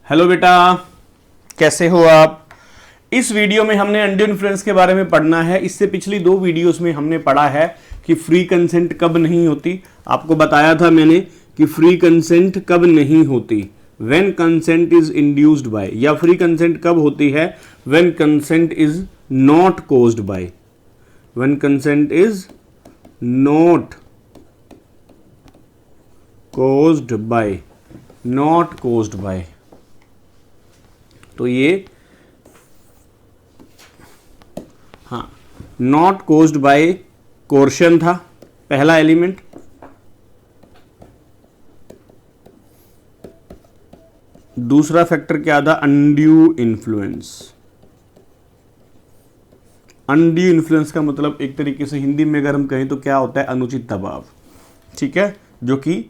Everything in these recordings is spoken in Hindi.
हेलो बेटा, कैसे हो आप। इस वीडियो में हमने अनड्यू इन्फ्लुएंस के बारे में पढ़ना है। इससे पिछली दो वीडियोस में हमने पढ़ा है कि फ्री कंसेंट कब नहीं होती। आपको बताया था मैंने कि फ्री कंसेंट कब नहीं होती, when consent is induced by, या फ्री कंसेंट कब होती है, when consent is not caused by, when consent is not caused by, not caused by. तो ये हाँ, नॉट कोज्ड बाय कोर्शन था पहला एलिमेंट। दूसरा फैक्टर क्या था, अनड्यू इन्फ्लुएंस। अनड्यू इन्फ्लुएंस का मतलब एक तरीके से हिंदी में अगर हम कहें तो क्या होता है, अनुचित दबाव। ठीक है, जो कि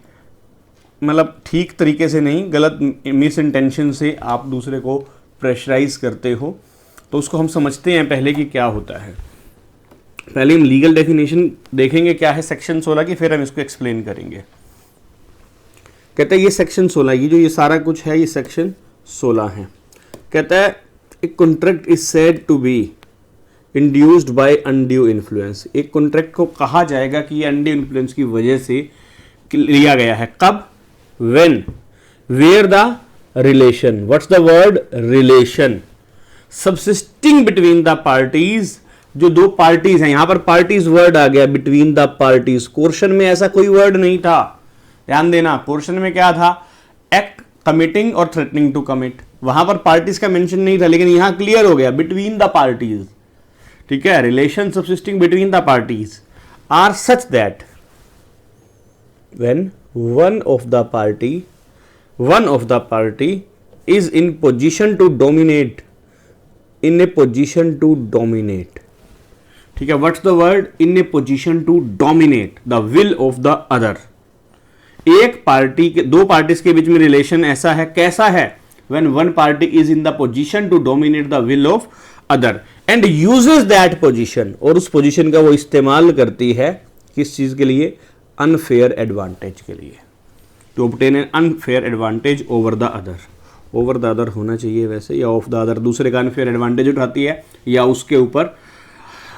मतलब ठीक तरीके से नहीं, गलत मिस इंटेंशन से आप दूसरे को प्रेशराइज करते हो, तो उसको हम समझते हैं पहले कि क्या होता है। पहले हम लीगल डेफिनेशन देखेंगे क्या है सेक्शन 16 की, फिर हम इसको एक्सप्लेन करेंगे। कहता है ये सेक्शन 16, ये जो ये सारा कुछ है ये सेक्शन 16 है। कहता है एक contract is said to be induced by undue influence. एक कॉन्ट्रैक्ट को कहा जाएगा कि ये अनड्यू इन्फ्लुएंस की वजह से लिया गया है। कब, when, where the relation, what's the word, relation subsisting between the parties। जो दो पार्टीज हैं, यहां पर पार्टीज वर्ड आ गया, between the parties। कोर्शन में ऐसा कोई वर्ड नहीं था, ध्यान देना। कोर्शन में क्या था, एक्ट, कमिटिंग और थ्रेटनिंग टू कमिट। वहां पर पार्टीज का मेंशन नहीं था, लेकिन यहां क्लियर हो गया between the parties। ठीक है, relation subsisting between the parties are such that when one of the party is in position to dominate, in a position to dominate। ठीक है, what's the word, in a position to dominate the will of the other। एक पार्टी के, दो पार्टीज के बीच में रिलेशन ऐसा है, कैसा है, when one party is in the position to dominate the will of other and uses that position, और उस पोजीशन का वो इस्तेमाल करती है किस चीज के लिए, अनफेयर एडवांटेज के लिए, to obtain an unfair advantage over the other. Over the other होना चाहिए वैसे, या ऑफ द अदर, दूसरे का अनफेयर एडवांटेज उठाती है या उसके ऊपर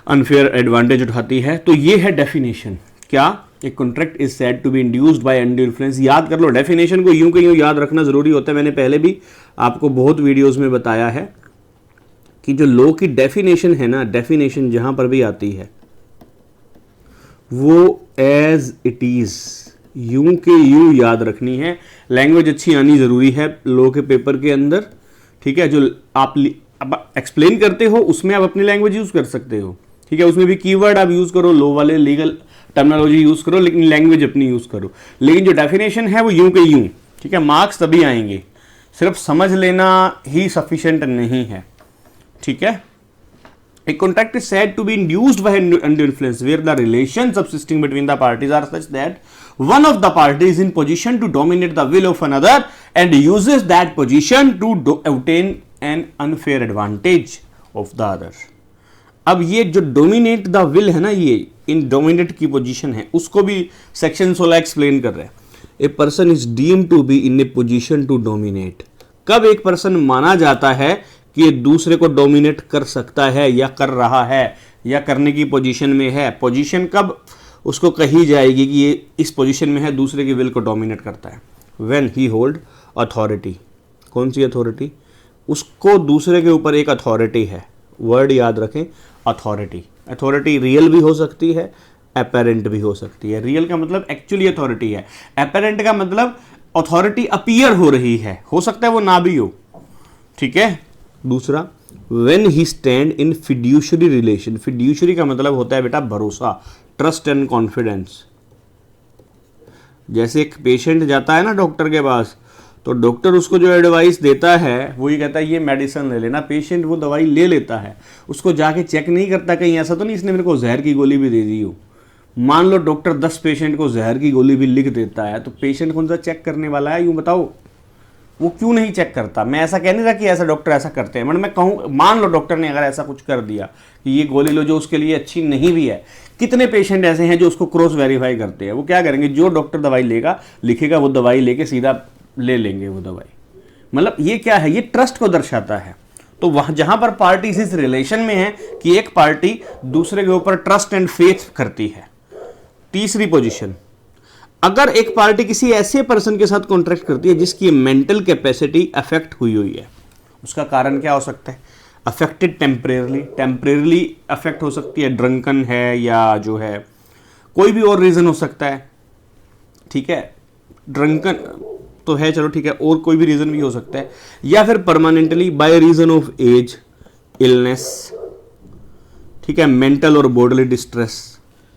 अनफेयर एडवांटेज उठाती है। तो ये है डेफिनेशन। क्या, एक contract is said to be induced by undue influence. याद कर लो, डेफिनेशन को यूं के यूं याद रखना जरूरी होता है। मैंने पहले भी आपको बहुत वीडियोज में बताया है कि जो लॉ की डेफिनेशन है ना, डेफिनेशन जहां पर भी आती है वो एज इट इज यूं के यूं याद रखनी है। लैंग्वेज अच्छी आनी जरूरी है लॉ के पेपर के अंदर। ठीक है, जो आप एक्सप्लेन करते हो उसमें आप अपनी लैंग्वेज यूज कर सकते हो। ठीक है, उसमें भी कीवर्ड आप यूज करो, लॉ वाले लीगल टर्मिनोलॉजी यूज करो, लेकिन लैंग्वेज अपनी यूज करो। लेकिन जो डेफिनेशन है वो यूं के यूं। ठीक है, मार्क्स तभी आएंगे, सिर्फ समझ लेना ही सफिशिएंट नहीं है। ठीक है, a contract is said to be induced by undue influence where the relations subsisting between the parties are such that one of the parties is in position to dominate the will of another and uses that position to obtain an unfair advantage of the other। अब ये जो dominate the will है ना, ये in dominate की पोजीशन है, उसको भी सेक्शन 16 एक्सप्लेन कर रहा है। A person is deemed to be in a position to dominate। कब एक पर्सन माना जाता है कि ये दूसरे को डोमिनेट कर सकता है या कर रहा है या करने की पोजीशन में है। पोजीशन कब उसको कही जाएगी कि ये इस पोजीशन में है, दूसरे की विल को डोमिनेट करता है, व्हेन ही होल्ड अथॉरिटी। कौन सी अथॉरिटी, उसको दूसरे के ऊपर एक अथॉरिटी है। वर्ड याद रखें, अथॉरिटी। अथॉरिटी रियल भी हो सकती है, अपेरेंट भी हो सकती है। रियल का मतलब एक्चुअली अथॉरिटी है, अपेरेंट का मतलब अथॉरिटी अपीयर हो रही है, हो सकता है वो ना भी हो। ठीक है, दूसरा, when he stand in fiduciary relation। fiduciary का मतलब होता है बेटा भरोसा, ट्रस्ट एंड कॉन्फिडेंस। जैसे एक पेशेंट जाता है ना डॉक्टर के पास, तो डॉक्टर उसको जो एडवाइस देता है वो ये कहता है ये मेडिसिन ले लेना। पेशेंट वो दवाई ले लेता है, उसको जाके चेक नहीं करता कहीं ऐसा तो नहीं इसने मेरे को जहर की गोली भी दे दी हो। मान लो डॉक्टर 10 पेशेंट को जहर की गोली भी लिख देता है, तो पेशेंट कौन सा चेक करने वाला है, यूं बताओ, वो क्यों नहीं चेक करता। मैं ऐसा कह नहीं रहा कि ऐसा डॉक्टर ऐसा करते हैं, मैं कहूँ मान लो डॉक्टर ने अगर ऐसा कुछ कर दिया कि ये गोली लो जो उसके लिए अच्छी नहीं भी है, कितने पेशेंट ऐसे हैं जो उसको क्रॉस वेरीफाई करते हैं। वो क्या करेंगे, जो डॉक्टर दवाई लेगा लिखेगा वो दवाई लेके सीधा ले लेंगे वो दवाई, मतलब ये क्या है, ये ट्रस्ट को दर्शाता है। तो वहां जहां पर पार्टी इस रिलेशन में है कि एक पार्टी दूसरे के ऊपर ट्रस्ट एंड फेथ करती है। तीसरी पोजीशन, अगर एक पार्टी किसी ऐसे पर्सन के साथ कॉन्ट्रैक्ट करती है जिसकी मेंटल कैपेसिटी अफेक्ट हुई है, उसका कारण क्या हो सकता है, अफेक्टेड टेम्परेरली अफेक्ट हो सकती है, ड्रंकन है या जो है कोई भी और रीजन हो सकता है, ठीक है, ड्रंकन तो है, चलो ठीक है, और कोई भी रीजन भी हो सकता है, या फिर permanently by reason of age, illness, ठीक है, मेंटल और बॉडीली डिस्ट्रेस,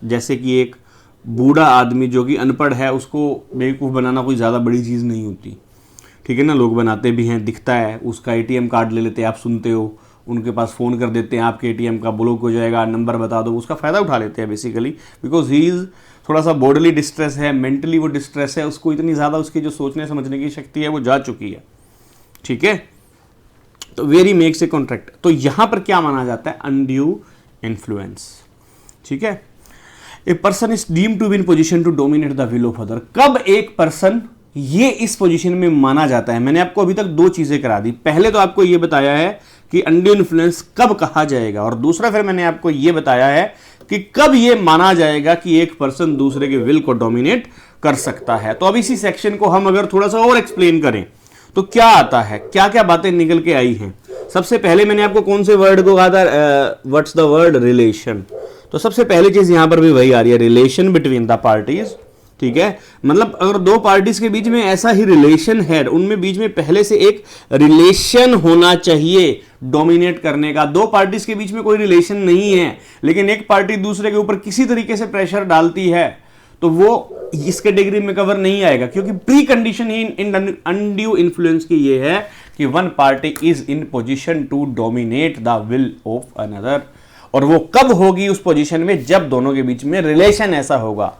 जैसे कि एक बूढ़ा आदमी जो कि अनपढ़ है उसको बेवकूफ़ बनाना कोई ज़्यादा बड़ी चीज़ नहीं होती, ठीक है ना, लोग बनाते भी हैं, दिखता है, उसका एटीएम कार्ड ले लेते हैं, आप सुनते हो, उनके पास फ़ोन कर देते हैं, आपके एटीएम का ब्लॉक हो जाएगा, नंबर बता दो, उसका फ़ायदा उठा लेते हैं बेसिकली, बिकॉज ही इज़ थोड़ा सा बॉडीली डिस्ट्रेस है, मेंटली वो डिस्ट्रेस है, उसको इतनी ज़्यादा उसकी जो सोचने समझने की शक्ति है वो जा चुकी है, ठीक है। तो वेरी मेक्स ए कॉन्ट्रैक्ट, तो यहाँ पर क्या माना जाता है, अनड्यू इन्फ्लुएंस, ठीक है। A person is deemed to be in position to dominate the will of other, कब एक पर्सन ये इस पोजीशन में माना जाता है। मैंने आपको अभी तक दो चीजें करा दी, पहले तो आपको ये बताया है कि अनड्यू इन्फ्लुएंस कब कहा जाएगा, और दूसरा फिर मैंने आपको ये बताया है कि कब ये माना जाएगा कि एक पर्सन दूसरे के विल को डोमिनेट कर सकता है। तो अब इसी सेक्शन को हम अगर थोड़ा सा और एक्सप्लेन करें तो क्या आता है, क्या क्या बातें निकल के आई हैं। सबसे पहले मैंने आपको कौन से वर्ड को कहा था, व्हाट्स द वर्ड, रिलेशन। तो सबसे पहली चीज यहां पर भी वही आ रही है, रिलेशन बिटवीन द पार्टीज, ठीक है। मतलब अगर दो पार्टीज के बीच में ऐसा ही रिलेशन है, उनमें बीच में पहले से एक रिलेशन होना चाहिए डोमिनेट करने का। दो पार्टीज के बीच में कोई रिलेशन नहीं है लेकिन एक पार्टी दूसरे के ऊपर किसी तरीके से प्रेशर डालती है तो वो इस कैटेगरी में कवर नहीं आएगा, क्योंकि प्री कंडीशन ही इन अनड्यू इन्फ्लुएंस की ये है कि one party is in position to dominate the will of another. और वो कब होगी उस पोजीशन में, जब दोनों के बीच में रिलेशन ऐसा होगा,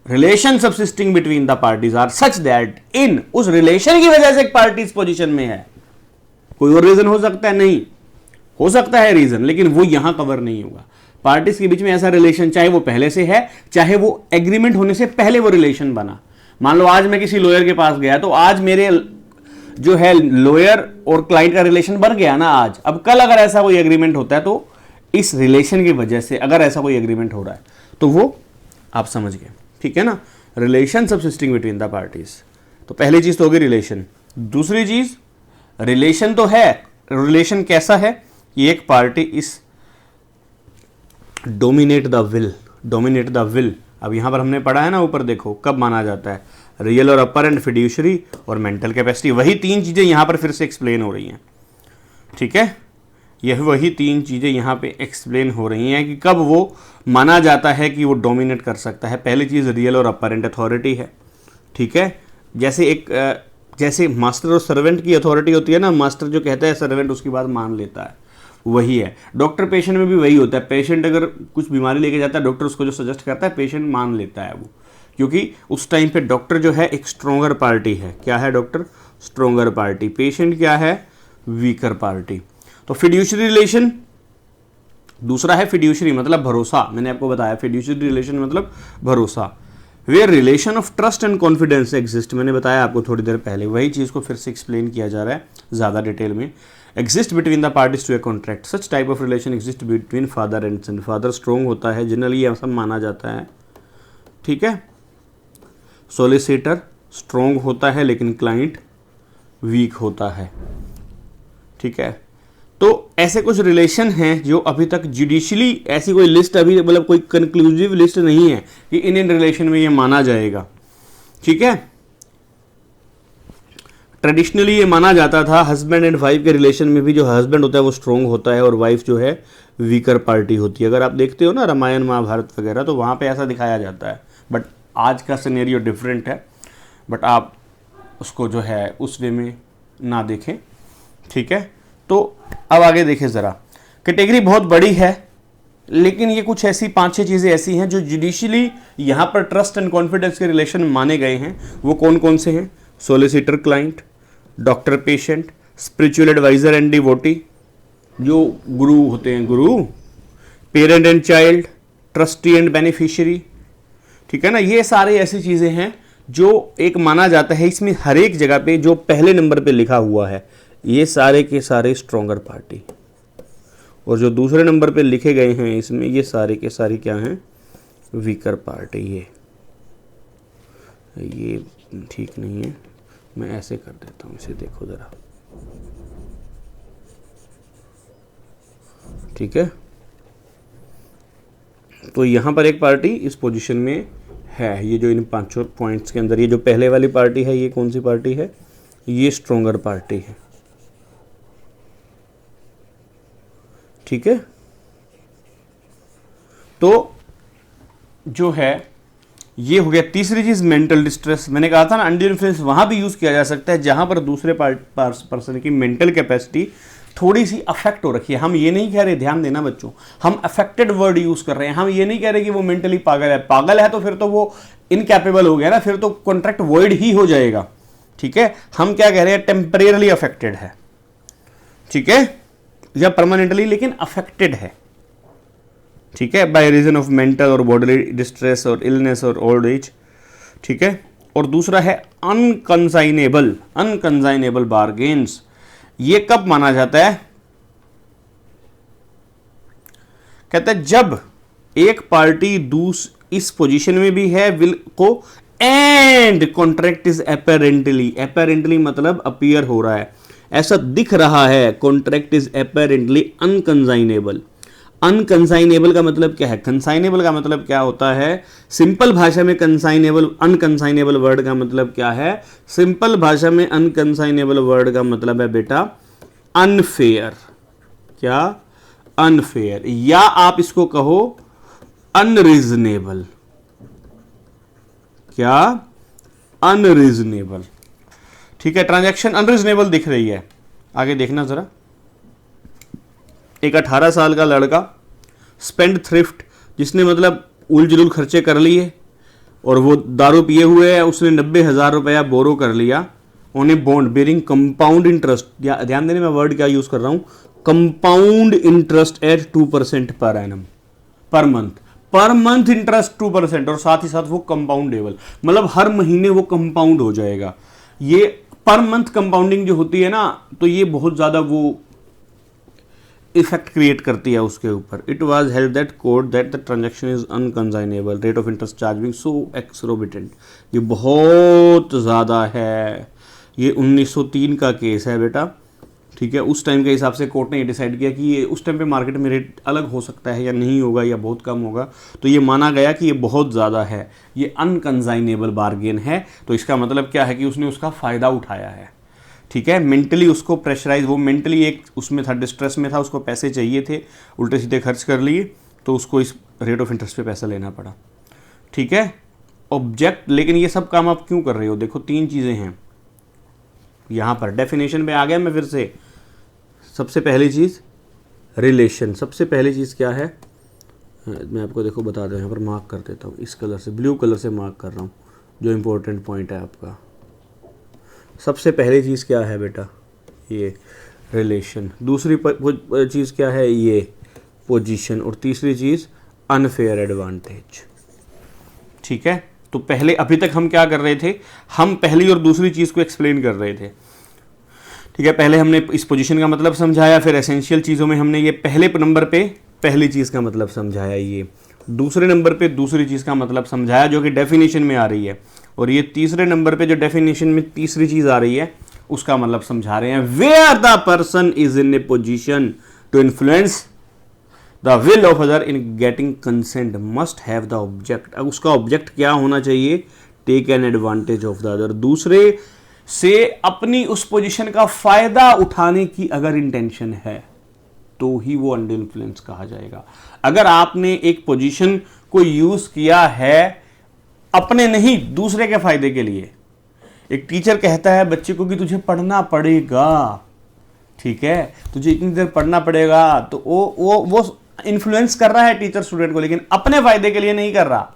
relation subsisting between the parties are such that, in उस रिलेशन की वजह से एक पार्टी इस पोजीशन में है। कोई और रीजन हो सकता है, नहीं हो सकता है रीजन, लेकिन वो यहां कवर नहीं होगा। पार्टीज के बीच में ऐसा रिलेशन, चाहे वो पहले से है चाहे वो एग्रीमेंट होने से पहले वो रिलेशन बना। मान लो आज मैं किसी लॉयर के पास गया तो आज मेरे जो है लॉयर और क्लाइंट का रिलेशन बन गया ना आज। अब कल अगर ऐसा कोई एग्रीमेंट होता है तो इस रिलेशन की वजह से अगर ऐसा कोई एग्रीमेंट हो रहा है तो वो आप समझ गए, ठीक है ना। Relation subsisting between the parties, तो पहली चीज तो होगी रिलेशन। दूसरी चीज, रिलेशन तो है, रिलेशन कैसा है कि एक पार्टी इस dominate the will, dominate the will. अब यहां पर हमने पढ़ा है ना ऊपर, देखो कब माना जाता है, रियल और अपरेंट, फिड्यूशरी और मेंटल कैपेसिटी। वही तीन चीजें यहां पर फिर से एक्सप्लेन हो रही हैं, ठीक है। यह वही तीन चीजें यहां पे एक्सप्लेन हो रही हैं कि कब वो माना जाता है कि वो डोमिनेट कर सकता है। पहली चीज रियल और अपरेंट अथॉरिटी है, ठीक है। जैसे मास्टर और सर्वेंट की अथॉरिटी होती है ना, मास्टर जो कहता है सर्वेंट उसकी बात मान लेता है, वही है। डॉक्टर पेशेंट में भी वही होता है, पेशेंट अगर कुछ बीमारी लेके जाता है डॉक्टर उसको जो सजेस्ट करता है पेशेंट मान लेता है वो, क्योंकि उस टाइम पे डॉक्टर जो है एक स्ट्रोंगर पार्टी है। क्या है डॉक्टर? Stronger party. पेशेंट क्या है? Weaker party. तो फिड्यूशरी रिलेशन दूसरा है, फिड्यूशरी मतलब भरोसा। मैंने आपको बताया फिड्यूशरी रिलेशन मतलब भरोसा, where relation of trust and confidence exist. मैंने बताया आपको थोड़ी देर पहले, वही चीज को फिर से एक्सप्लेन किया जा रहा है ज्यादा डिटेल में। Exist between the parties to a contract, such type of relation exist between father and son. Father strong होता है जनरली, ऐसा माना जाता है, ठीक है। सोलिसिटर स्ट्रोंग होता है लेकिन क्लाइंट वीक होता है, ठीक है। तो ऐसे कुछ रिलेशन हैं जो अभी तक जुडिशली ऐसी कोई लिस्ट अभी मतलब कोई कंक्लूसिव लिस्ट नहीं है कि इन रिलेशन में ये माना जाएगा, ठीक है। ट्रेडिशनली ये माना जाता था हस्बैंड एंड वाइफ के रिलेशन में भी जो हस्बैंड होता है वो स्ट्रोंग होता है और वाइफ जो है वीकर पार्टी होती है। अगर आप देखते हो ना रामायण महाभारत वगैरह तो वहाँ पे ऐसा दिखाया जाता है, बट आज का सिनेरियो डिफरेंट है, बट आप उसको जो है उस वे में ना देखें, ठीक है। तो अब आगे देखें ज़रा, कैटेगरी बहुत बड़ी है लेकिन ये कुछ ऐसी 5-6 चीज़ें ऐसी हैं जो जुडिशली यहाँ पर ट्रस्ट एंड कॉन्फिडेंस के रिलेशन माने गए हैं। वो कौन कौन से हैं? Solicitor client, doctor patient, spiritual adviser and devotee, जो गुरु होते हैं guru, parent and child, trustee and beneficiary, ठीक है ना। ये सारे ऐसी चीज़ें हैं जो एक माना जाता है, इसमें हर एक जगह पे जो पहले नंबर पे लिखा हुआ है ये सारे के सारे स्ट्रॉन्गर पार्टी, और जो दूसरे नंबर पे लिखे गए हैं इसमें ये सारे के सारे क्या हैं, वीकर पार्टी। ये ठीक नहीं है, मैं ऐसे कर देता हूँ इसे, देखो ज़रा, ठीक है। तो यहाँ पर एक पार्टी इस पोजीशन में है, ये जो इन पांचों पॉइंट्स के अंदर ये जो पहले वाली पार्टी है, ये कौन सी पार्टी है, ये स्ट्रॉन्गर पार्टी है, ठीक है। तो जो है ये हो गया। तीसरी चीज मेंटल डिस्ट्रेस, मैंने कहा था ना अनड्यू इन्फ्लुएंस वहां भी यूज किया जा सकता है जहां पर दूसरे पर्सन की मेंटल कैपेसिटी थोड़ी सी अफेक्ट हो रखी है। हम ये नहीं कह रहे, ध्यान देना बच्चों, हम अफेक्टेड वर्ड यूज कर रहे हैं, हम ये नहीं कह रहे कि वो मेंटली पागल है। पागल है तो फिर तो वो इनकैपेबल हो गया ना, फिर तो कॉन्ट्रैक्ट वॉइड ही हो जाएगा, ठीक है। हम क्या कह रहे हैं, टेम्परेरली अफेक्टेड है, ठीक है, या परमानेंटली लेकिन अफेक्टेड है, ठीक है, बाय रीजन ऑफ मेंटल और बॉडीली डिस्ट्रेस और इलनेस और ओल्ड एज, ठीक है। और दूसरा है अनकंसाइनेबल, अनकंसाइनेबल बार्गेन्स। ये कब माना जाता है, कहता है जब एक पार्टी इस पोजीशन में भी है विल को, and contract is apparently, apparently मतलब अपीयर हो रहा है, ऐसा दिख रहा है, कॉन्ट्रैक्ट इज अपेरेंटली अनकंसाइनेबल। अनकंसाइनेबल का मतलब क्या है, कंसाइनेबल का मतलब क्या होता है, सिंपल भाषा में कंसाइनेबल, अनकंसाइनेबल वर्ड का मतलब क्या है, सिंपल भाषा में अनकंसाइनेबल वर्ड का मतलब है बेटा अनफेयर। क्या, अनफेयर, या आप इसको कहो अनरीजनेबल। क्या, अनरीजनेबल, ठीक है। ट्रांजैक्शन अनरीजनेबल दिख रही है, आगे देखना जरा। एक 18 साल का लड़का स्पेंड थ्रिफ्ट, जिसने मतलब उलझुल खर्चे कर लिए और वो दारू पिए हुए है, उसने 90,000 रुपया बोरो कर लिया on a bond bearing compound interest. ध्यान देने, मैं वर्ड क्या यूज कर रहा हूं, compound interest eight 2% per annum, per month interest 2%, और साथ ही साथ वो कंपाउंडेबल, मतलब हर महीने वो कंपाउंड हो जाएगा। ये पर मंथ कंपाउंडिंग जो होती है ना, तो ये बहुत ज्यादा वो इफेक्ट क्रिएट करती है उसके ऊपर। It was held that court that the transaction is unconscionable, rate of interest charging so exorbitant, ये बहुत ज़्यादा है। ये 1903 का केस है बेटा, ठीक है। उस टाइम के हिसाब से कोर्ट ने ये डिसाइड किया कि ये उस टाइम पे मार्केट में रेट अलग हो सकता है या नहीं होगा या बहुत कम होगा, तो ये माना गया कि ये बहुत ज़्यादा है, ये अनकंसाइनेबल बार्गेन है। तो इसका मतलब क्या है कि उसने उसका फ़ायदा उठाया है, ठीक है। मेंटली उसको प्रेशराइज, वो मेंटली एक उसमें था, डिस्ट्रेस में था, उसको पैसे चाहिए थे, उल्टे सीधे खर्च कर लिए, तो उसको इस रेट ऑफ इंटरेस्ट पे पैसा लेना पड़ा, ठीक है। ऑब्जेक्ट, लेकिन ये सब काम आप क्यों कर रहे हो, देखो 3 चीज़ें हैं यहाँ पर। डेफिनेशन पे आ गया मैं फिर से। सबसे पहली चीज़ रिलेशन, सबसे पहली चीज़ क्या है, मैं आपको देखो बता दूँ, यहाँ पर मार्क कर देता हूँ इस कलर से, ब्लू कलर से मार्क कर रहा हूँ जो इम्पोर्टेंट पॉइंट है आपका। सबसे पहली चीज़ क्या है बेटा, ये रिलेशन। दूसरी चीज़ क्या है, ये पोजीशन। और तीसरी चीज़ अनफेयर एडवांटेज, ठीक है। तो पहले, अभी तक हम क्या कर रहे थे, हम पहली और दूसरी चीज़ को एक्सप्लेन कर रहे थे, ठीक है। पहले हमने इस पोजीशन का मतलब समझाया, फिर एसेंशियल चीज़ों में हमने ये पहले नंबर पे पहली चीज़ का मतलब समझाया, ये दूसरे नंबर पे दूसरी चीज़ का मतलब समझाया जो कि डेफिनेशन में आ रही है, और ये तीसरे नंबर पे जो डेफिनेशन में तीसरी चीज़ आ रही है उसका मतलब समझा रहे हैं। Where the person is in a position to influence the will of other in getting consent must have the object. अब उसका ऑब्जेक्ट क्या होना चाहिए, take an advantage of the other, दूसरे से अपनी उस पोजीशन का फायदा उठाने की अगर इंटेंशन है तो ही वो अंडर इन्फ्लुएंस कहा जाएगा। अगर आपने एक पोजीशन को यूज किया है अपने नहीं, दूसरे के फायदे के लिए, एक टीचर कहता है बच्चे को कि तुझे पढ़ना पड़ेगा, ठीक है, तुझे इतनी देर पढ़ना पड़ेगा, तो वो इन्फ्लुएंस कर रहा है टीचर स्टूडेंट को, लेकिन अपने फायदे के लिए नहीं कर रहा।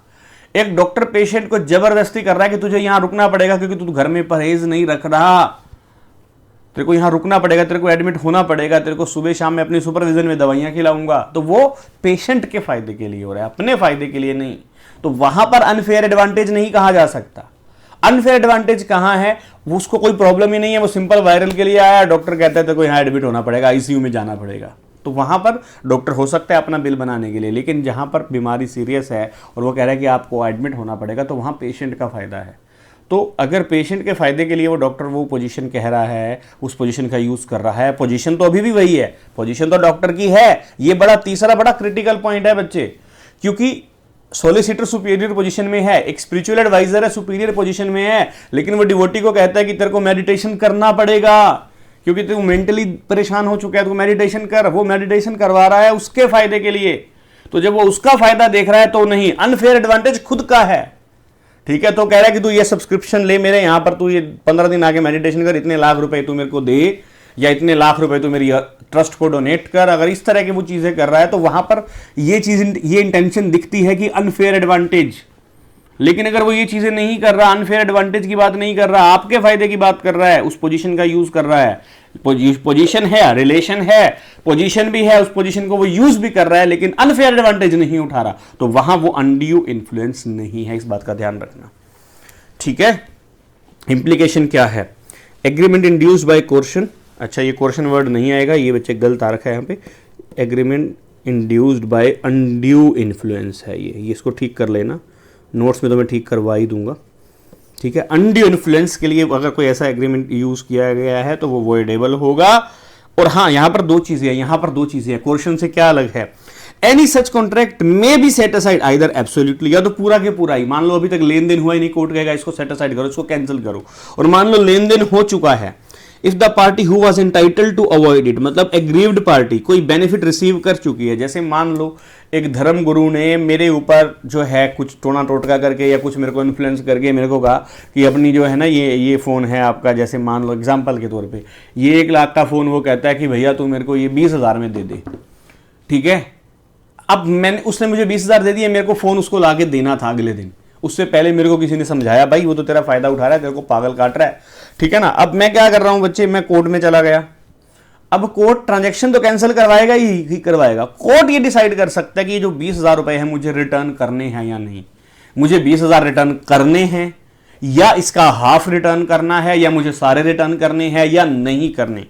एक डॉक्टर पेशेंट को जबरदस्ती कर रहा है कि तुझे यहां रुकना पड़ेगा क्योंकि तू घर में परहेज नहीं रख रहा, तेरे को यहां रुकना पड़ेगा, तेरे को एडमिट होना पड़ेगा, तेरे को सुबह शाम में अपनी सुपरविजन में दवाइयां खिलाऊंगा, तो वो पेशेंट के फायदे के लिए हो रहा है, अपने फायदे के लिए नहीं। तो वहां पर अनफेयर एडवांटेज नहीं कहा जा सकता। अनफेयर एडवांटेज कहां है, वो उसको कोई प्रॉब्लम ही नहीं है, वो सिंपल वायरल के लिए आया, डॉक्टर कहता है तो कोई यहाँ एडमिट होना पड़ेगा, आईसीयू में जाना पड़ेगा, तो वहां पर डॉक्टर हो सकता है अपना बिल बनाने के लिए। लेकिन जहां पर बीमारी सीरियस है और वो कह रहा है कि आपको एडमिट होना पड़ेगा, तो वहां पेशेंट का फायदा है। तो अगर पेशेंट के फायदे के लिए वो डॉक्टर वो पोजीशन कह रहा है, उस पोजीशन का यूज कर रहा है, पोजीशन तो अभी भी वही है, पोजीशन तो डॉक्टर की है। ये बड़ा तीसरा बड़ा क्रिटिकल पॉइंट है बच्चे, क्योंकि सॉलिसिटर सुपीरियर पोजीशन में है, एक स्पिरिचुअल एडवाइजर है सुपीरियर पोजीशन में है, लेकिन वो डिवोटी को कहता है कि तेरे को मेडिटेशन करना पड़ेगा क्योंकि तू मेंटली परेशान हो चुका है, तो मेडिटेशन कर। वो मेडिटेशन करवा रहा है उसके फायदे के लिए, तो जब वो उसका फायदा देख रहा है तो नहीं, अनफेयर एडवांटेज खुद का है, ठीक है। तो कह रहा है कि तू ये सब्सक्रिप्शन ले मेरे यहां पर, तू ये 15 दिन आके मेडिटेशन कर, इतने लाख रुपए तू मेरे को दे, या इतने लाख रुपए तू मेरी ट्रस्ट को डोनेट कर। अगर इस तरह की वो चीजें कर रहा है तो वहां पर ये चीज, ये इंटेंशन दिखती है कि अनफेयर एडवांटेज। लेकिन अगर वो ये चीजें नहीं कर रहा, अनफेयर एडवांटेज की बात नहीं कर रहा, आपके फायदे की बात कर रहा है, उस पोजीशन का यूज कर रहा है, पोजीशन है, रिलेशन है, पोजीशन भी है, उस पोजीशन को वो यूज भी कर रहा है, लेकिन अनफेयर एडवांटेज नहीं उठा रहा, तो वहां वो अनड्यू इन्फ्लुएंस नहीं है। इस बात का ध्यान रखना, ठीक है। इंप्लीकेशन क्या है, एग्रीमेंट इंड्यूस्ड बाय कोर्शन। अच्छा, ये कोर्शन वर्ड नहीं आएगा, ये बच्चे गलत आ रखा है यहाँ पे, agreement induced by undue influence है ये इसको ठीक कर लेना, नोट्स में तो मैं ठीक करवा ही दूंगा, ठीक है। अनड्यू इन्फ्लुएंस के लिए अगर कोई ऐसा एग्रीमेंट यूज किया गया है तो वो वॉइडेबल होगा। और हाँ, यहां पर दो चीजें हैं, कोर्शन से क्या अलग है, any such contract may be set aside either absolutely, या तो पूरा के पूरा ही, मान लो अभी तक लेन देन हुआ ही नहीं, कोर्ट कहेगा इसको सेट असाइड करो, इसको कैंसिल करो, और मान लो लेन देन हो चुका है, if the party who was entitled to avoid it, मतलब एग्रीव्ड पार्टी कोई बेनिफिट रिसीव कर चुकी है। जैसे मान लो एक धर्म गुरु ने मेरे ऊपर जो है कुछ टोना टोटका करके या कुछ मेरे को इन्फ्लुएंस करके मेरे को कहा कि अपनी जो है ना ये फ़ोन है आपका, जैसे मान लो एग्जाम्पल के तौर पे ये 1 लाख का फ़ोन, वो कहता है कि भैया तू मेरे को ये 20,000 में दे दे, ठीक है। अब उसने मुझे 20,000 दे दिए, मेरे को फ़ोन उसको ला के देना था अगले दिन, उससे पहले मेरे को किसी ने समझाया भाई वो तो तेरा फायदा उठा रहा है, तेरे को पागल काट रहा है, ठीक है ना। अब मैं क्या कर रहा हूं बच्चे, मैं कोर्ट में चला गया, अब कोर्ट ट्रांजैक्शन तो कैंसिल करवाएगा ही करवाएगा। कोर्ट ये डिसाइड कर सकता है कि ये जो 20,000 रुपए है मुझे रिटर्न करने हैं या नहीं, मुझे 20,000 रिटर्न करने हैं या इसका हाफ रिटर्न करना है या मुझे सारे रिटर्न करने हैं या नहीं करने,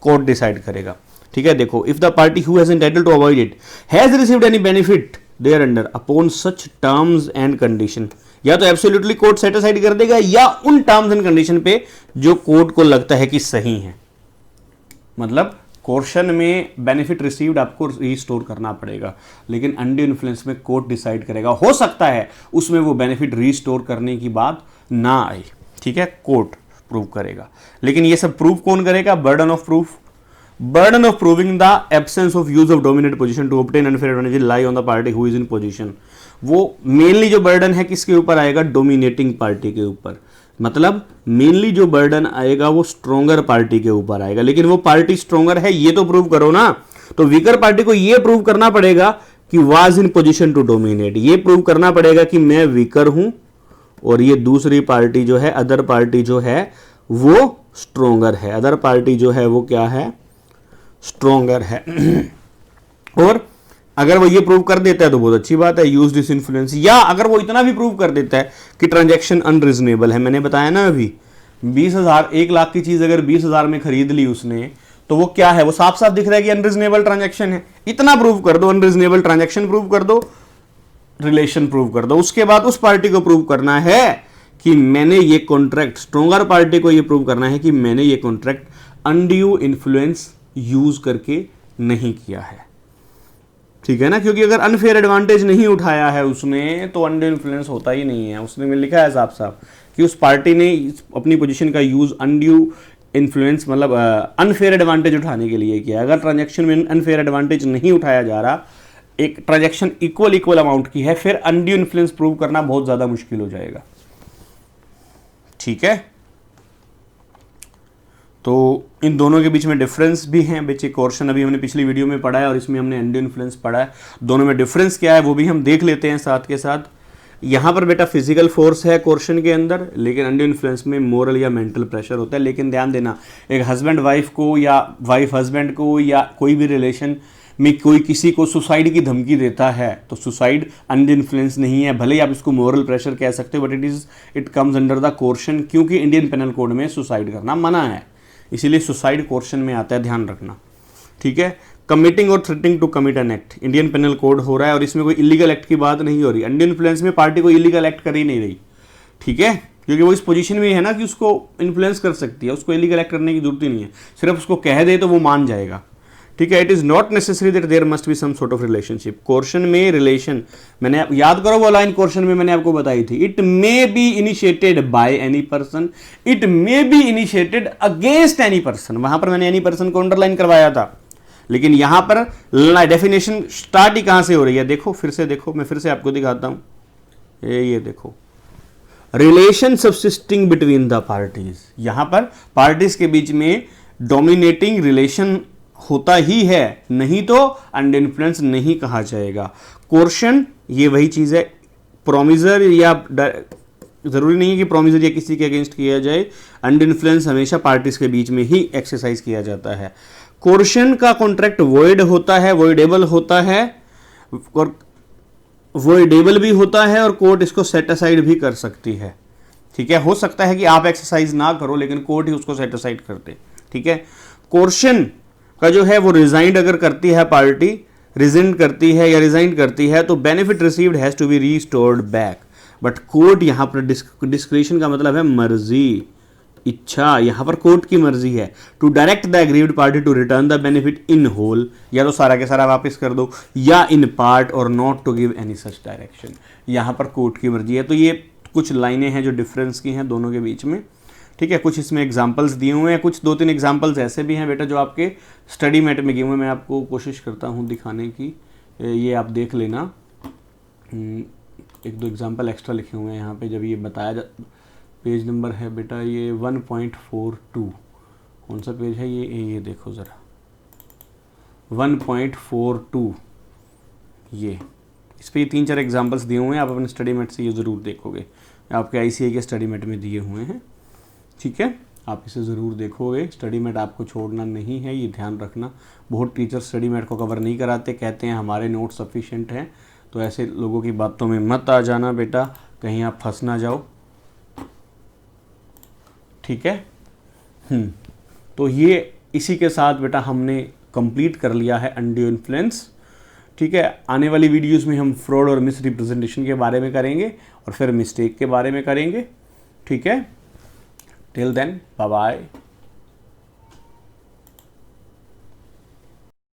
कोर्ट डिसाइड करेगा, ठीक है। देखो, if the party who has entitled to avoid it has received any benefit thereunder upon such terms and condition, या तो एब्सोल्युटली कोर्ट सेटिस्फाइड कर देगा या उन टर्म्स एंड कंडीशन पे जो कोर्ट को लगता है कि सही है। मतलब कोर्शन में बेनिफिट रिसीव्ड आपको रीस्टोर करना पड़ेगा, लेकिन अनड्यू इन्फ्लुएंस में कोर्ट डिसाइड करेगा, हो सकता है उसमें वो बेनिफिट रीस्टोर करने की बात ना आए, ठीक है, कोर्ट प्रूव करेगा। लेकिन ये सब प्रूव कौन करेगा, burden of proof, burden of proving the absence of use of dominant position to obtain unfair advantage lie on the party who is in position। वो मेनली जो बर्डन है किसके ऊपर आएगा, डोमिनेटिंग पार्टी के ऊपर, मतलब मेनली जो बर्डन आएगा वो स्ट्रोंगर पार्टी के ऊपर आएगा। लेकिन वो पार्टी स्ट्रोंगर है ये तो प्रूव करो ना, तो वीकर पार्टी को ये प्रूव करना पड़ेगा कि was in position to dominate, ये प्रूव करना पड़ेगा कि मैं वीकर हूं और ये दूसरी पार्टी जो है, अदर पार्टी जो है वो स्ट्रोंगर है, अदर पार्टी जो है वो क्या है, स्ट्रोंगर है। और अगर वो ये प्रूव कर देता है तो बहुत अच्छी बात है, यूज दिस इन्फ्लुएंस। या अगर वो इतना भी प्रूव कर देता है कि ट्रांजैक्शन अनरीजनेबल है, मैंने बताया ना अभी 20,000, 1 लाख की चीज अगर 20,000 में खरीद ली उसने, तो वो क्या है, वो साफ साफ दिख रहा है कि अनरीजनेबल ट्रांजैक्शन है। इतना प्रूव कर दो, अनरीजनेबल ट्रांजैक्शन प्रूव कर दो, रिलेशन प्रूव कर दो, उसके बाद उस पार्टी को प्रूव करना है कि मैंने ये कॉन्ट्रैक्ट, स्ट्रोंगर पार्टी को ये प्रूव करना है कि मैंने ये कॉन्ट्रैक्ट अनड्यू इन्फ्लुएंस यूज करके नहीं किया है, ठीक है ना। क्योंकि अगर अनफेयर एडवांटेज नहीं उठाया है उसने तो अनड्यू इन्फ्लुएंस होता ही नहीं है। उसने में लिखा है साफ साफ कि उस पार्टी ने अपनी पोजीशन का यूज अनड्यू इन्फ्लुएंस मतलब अनफेयर एडवांटेज उठाने के लिए किया। अगर ट्रांजैक्शन में अनफेयर एडवांटेज नहीं उठाया जा रहा, एक ट्रांजैक्शन इक्वल अमाउंट की है, फिर अनड्यू इन्फ्लुएंस प्रूव करना बहुत ज्यादा मुश्किल हो जाएगा, ठीक है। तो इन दोनों के बीच में डिफरेंस भी है बच्चे, कोर्शन अभी हमने पिछली वीडियो में पढ़ा है और इसमें हमने अनड्यू इन्फ्लुएंस पढ़ा है। दोनों में डिफरेंस क्या है वो भी हम देख लेते हैं साथ के साथ। यहाँ पर बेटा फिजिकल फोर्स है कोर्शन के अंदर, लेकिन अनड्यू इन्फ्लुएंस में मोरल या मेंटल प्रेशर होता है। लेकिन ध्यान देना, एक हस्बैंड वाइफ को या वाइफ हस्बैंड को या कोई भी रिलेशन में कोई किसी को सुसाइड की धमकी देता है तो सुसाइड अंडर इन्फ्लुएंस नहीं है, भले ही आप इसको मोरल प्रेशर कह सकते हो, but it comes under the coercion, क्योंकि इंडियन पेनल कोड में सुसाइड करना मना है, इसीलिए सुसाइड कोर्शन में आता है, ध्यान रखना। ठीक है, कमिटिंग और threatening to commit an act, Indian penal code हो रहा है और इसमें कोई इलीगल एक्ट की बात नहीं हो रही। अंडर इन्फ्लुएंस में पार्टी को इलीगल एक्ट कर ही नहीं रही, ठीक है, क्योंकि वो इस पोजीशन में है ना कि उसको इन्फ्लुएंस कर सकती है, उसको इलीगल एक्ट करने की जरूरत ही नहीं है, सिर्फ उसको कह दे तो वो मान जाएगा। ठीक है, it is not necessary that there must be some sort of relationship. Coercion में रिलेशन, मैंने याद करो वो लाइन कोर्शन में मैंने आपको बताई थी, it may be initiated by any person, it may be initiated against any person, वहां पर मैंने एनी पर्सन को अंडरलाइन करवाया था, लेकिन यहां पर डेफिनेशन स्टार्ट ही कहां से हो रही है, देखो फिर से, देखो मैं फिर से आपको दिखाता हूं, ये देखो, रिलेशन सब्सिस्टिंग बिटवीन द पार्टीज, यहां पर पार्टीज के बीच में डोमिनेटिंग रिलेशन होता ही है, नहीं तो अंडर इन्फ्लुएंस नहीं कहा जाएगा। कोर्शन ये वही चीज है, प्रोमिजर या जरूरी नहीं है कि प्रोमिजर या किसी के अगेंस्ट किया जाए, अंडर इन्फ्लुएंस हमेशा पार्टीज के बीच में ही एक्सरसाइज किया जाता है। कोर्शन का कॉन्ट्रैक्ट वॉइड होता है, वॉइडेबल होता है, और वॉइडेबल भी होता है, और कोर्ट इसको सेट असाइड भी कर सकती है। ठीक है, हो सकता है कि आप एक्सरसाइज ना करो लेकिन कोर्ट ही उसको सेट असाइड कर दे। ठीक है, कोर्शन का जो है वो रिजाइंड अगर करती है पार्टी, रिजेंड करती है या रिजाइन करती है, तो benefit received has to be restored back, but court यहां पर डिस्क्रिशन का मतलब है मर्जी, इच्छा, यहां पर कोर्ट की मर्जी है to direct the aggrieved party to return the benefit in whole, या तो सारा के सारा वापस कर दो, या इन पार्ट, और not to give any such direction, यहां पर कोर्ट की मर्जी है। तो ये कुछ लाइनें हैं जो डिफरेंस की हैं दोनों के बीच में। ठीक है, कुछ इसमें एग्जाम्पल्स दिए हुए हैं, कुछ 2-3 एग्जाम्पल्स ऐसे भी हैं बेटा जो आपके स्टडी मैट में दिए हुए हैं, मैं आपको कोशिश करता हूँ दिखाने की, ये आप देख लेना, 1-2 एग्जाम्पल एक्स्ट्रा लिखे हुए हैं यहाँ पे, जब ये बताया पेज नंबर है बेटा ये 1.42, कौन सा पेज है ये देखो ज़रा, 1.42, ये इस पर 3-4 एग्जाम्पल्स दिए हुए हैं, आप अपने स्टडी मैट से ये ज़रूर देखोगे, आपके ICAI के स्टडी मैट में दिए हुए हैं। ठीक है, आप इसे ज़रूर देखोगे, स्टडी मैट आपको छोड़ना नहीं है, ये ध्यान रखना। बहुत टीचर स्टडी मैट को कवर नहीं कराते, कहते हैं हमारे नोट सफिशिएंट हैं, तो ऐसे लोगों की बातों में मत आ जाना बेटा, कहीं आप फंस ना जाओ। ठीक है, तो ये इसी के साथ बेटा हमने कंप्लीट कर लिया है अंडर इन्फ्लुएंस। ठीक है, आने वाली वीडियोस में हम फ्रॉड और मिस रिप्रेजेंटेशन के बारे में करेंगे और फिर मिस्टेक के बारे में करेंगे। ठीक है, टिल देन बाय बाय।